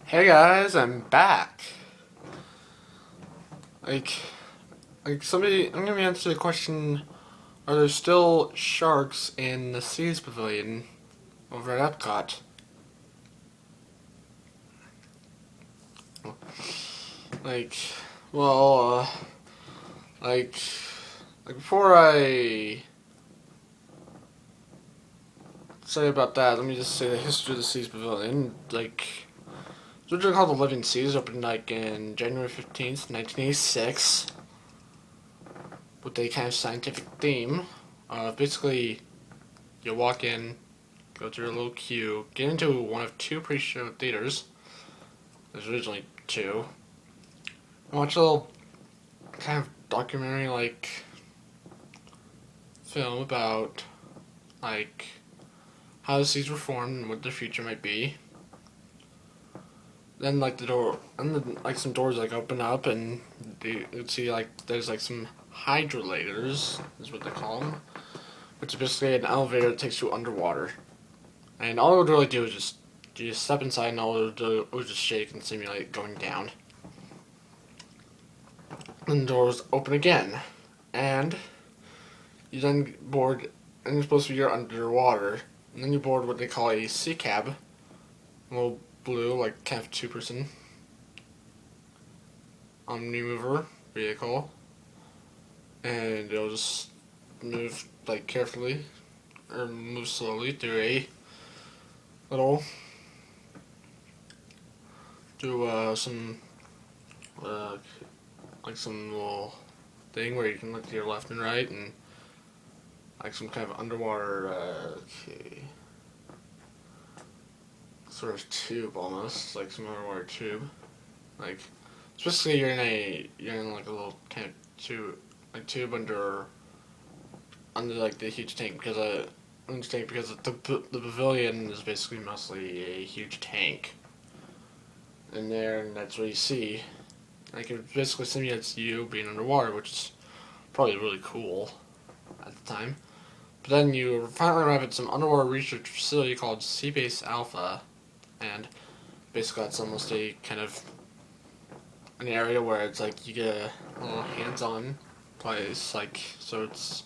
Hey guys, I'm back. Like, somebody, I'm gonna answer the question: are there still sharks in the Seas Pavilion over at Epcot? Like, well, like, before I say about that, let me just say the history of the Seas Pavilion. It's originally called the Living Seas, opened in January 15th, 1986, with a kind of scientific theme. Basically, you walk in, go through a little queue, get into one of two pre-show theaters. There's originally two. And watch a little kind of documentary film about like how the seas were formed and what the future might be. Then the door and then some doors open up and you'd see there's some hydrolators is what they call them, which is basically an elevator that takes you underwater. And all it would really do is you just step inside and all it would do was just shake and simulate going down. And the doors open again. And you then board, and you're supposed to be underwater. And then you board what they call a sea cab. A little blue, kind of two-person omni-mover vehicle. And it'll just move, carefully, or move slowly through a little, some, uh, some little thing where you can look to your left and right and some kind of underwater sort of tube almost, some underwater tube. Like it's basically you're in a little kind of tube under the huge tank because the pavilion is basically mostly a huge tank in there, and that's what you see. It basically simulates you being underwater, which is probably really cool at the time. But then you finally arrive at some underwater research facility called Seabase Alpha, and basically that's almost a kind of an area where it's you get a little hands-on place, so it's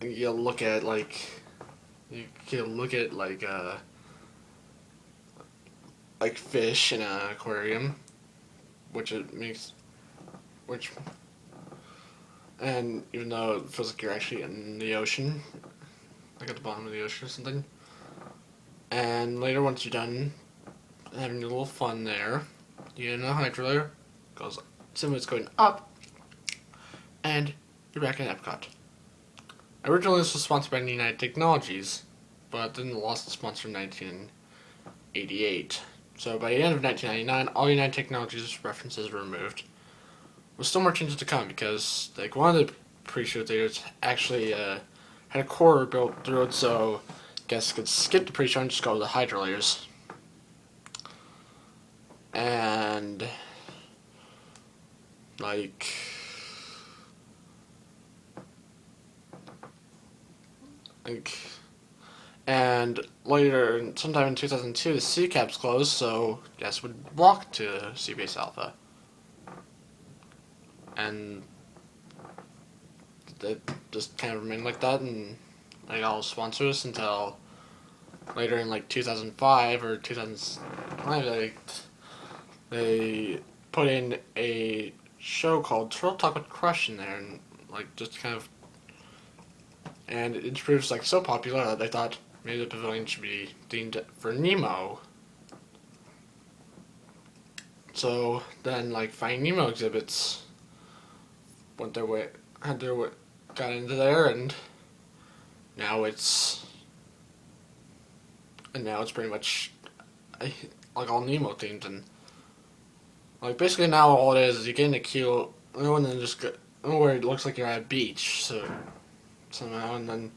you look at you can look at fish in an aquarium, which it makes which and even though it feels like you're actually in the ocean, at the bottom of the ocean or something. And later, once you're done having a little fun there, you get in a hydrolator, simulates going up, and you're back in Epcot. Originally, this was sponsored by United Technologies, but then lost the sponsor in 1988. So by the end of 1999, all United Technologies references were removed. With still more changes to come because one of the pre-show theaters actually had a corridor built through it, so guests could skip the pre-show and just go to the hydrolators. And and later, sometime in 2002, the sea caps closed, so guests would walk to Seabase Alpha. And it just kind of remained like that, and they all sponsors until later in 2005 or 2005 they put in a show called Turtle Talk with Crush in there, and just kind of, and it proved so popular that they thought maybe the pavilion should be themed for Nemo. So then Finding Nemo exhibits went their way, got into there, and now it's pretty much all Nemo themed, and basically now all it is you get in a queue and then just go where it looks like you're at a beach, somehow, and then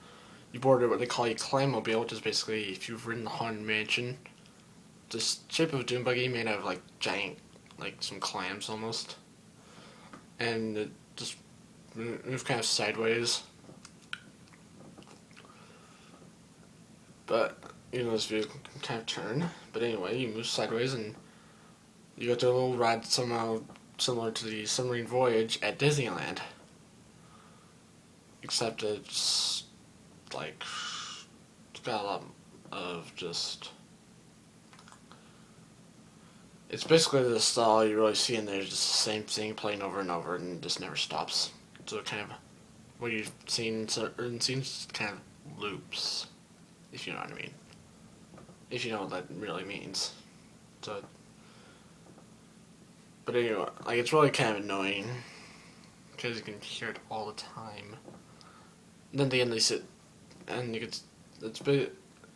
you board what they call a clammobile, which is basically if you've ridden the Haunted Mansion, this shape of a dune buggy made out of giant some clams almost, and it just moves kind of sideways. But this vehicle can kind of turn. But anyway, you move sideways and you go through a little ride somehow similar to the submarine voyage at Disneyland. Except it's like it's got a lot of just. It's basically just all you really see in there is just the same thing playing over and over and it just never stops. So kind of what you've seen in certain scenes kind of loops, if you know what I mean. If you know what that really means. So, but anyway, like it's really kind of annoying because you can hear it all the time. And then at the end they sit, and you get it's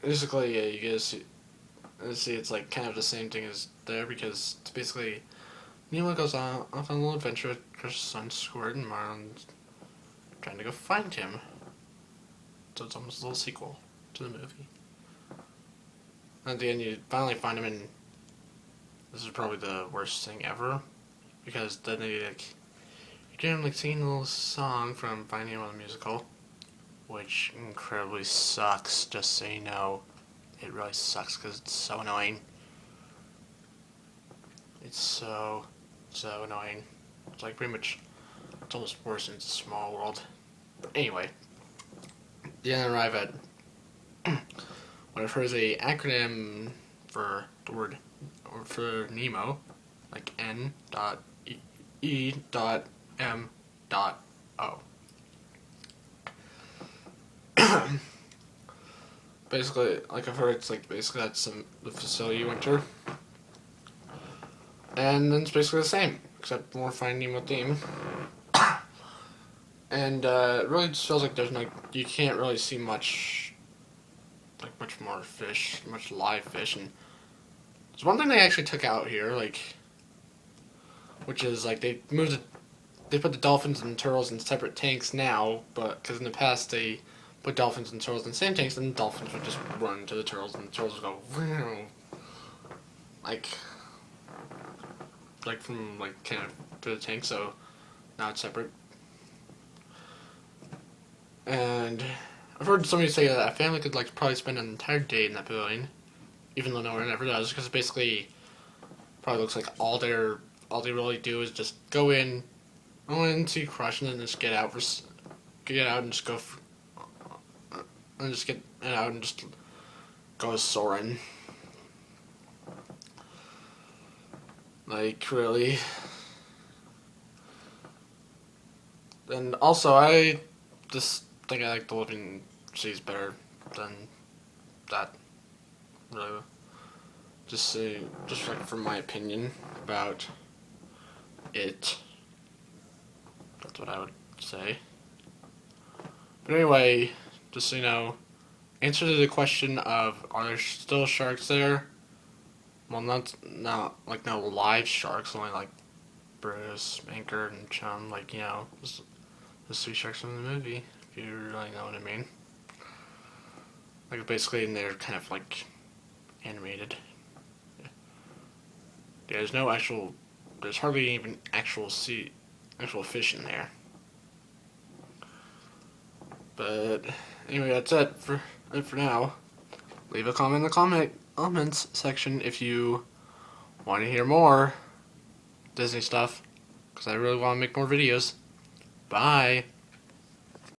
basically you get to see it's like kind of the same thing as there because it's basically Nemo goes off on a little adventure with Chris's son Squirt and Marlin's trying to go find him. So it's almost a little sequel to the movie. And at the end you finally find him and this is probably the worst thing ever because then they you get him singing a little song from Finding Nemo the musical, which incredibly sucks, just so you know. It really sucks because it's so annoying. It's so annoying. It's like pretty much, it's almost worse than It's a Small World. But anyway, then arrive at what I've heard is a acronym for the word, or for Nemo, like N.E.M.O. Basically, like I've heard, it's like basically that's the facility you enter, and then it's basically the same except more Finding Nemo theme. And it really just feels like you can't really see much more fish, much live fish, and there's one thing they actually took out here, which is like they put the dolphins and turtles in separate tanks now, but because in the past they put dolphins and turtles in the same tanks, and the dolphins would just run to the turtles, and the turtles would go, like from kind of to the tank. So now it's separate. And I've heard somebody say that a family could probably spend an entire day in that pavilion, even though no one ever does, because basically probably looks like all they really do is just go in, see Crush, and then just get out and just go. And just get out and just go soaring. Like, really. And also, I just think I like the living seas better than that. Really. Just from my opinion about it. That's what I would say. But anyway, just so you know, answer to the question of are there still sharks there? Well, not no live sharks, only like Bruce, Anchor, and Chum, the three sharks from the movie, if you really know what I mean. Like basically, and they're kind of animated. Yeah, there's hardly even actual fish in there. But anyway, that's it for now. Leave a comment in the comments section if you want to hear more Disney stuff, because I really want to make more videos. Bye.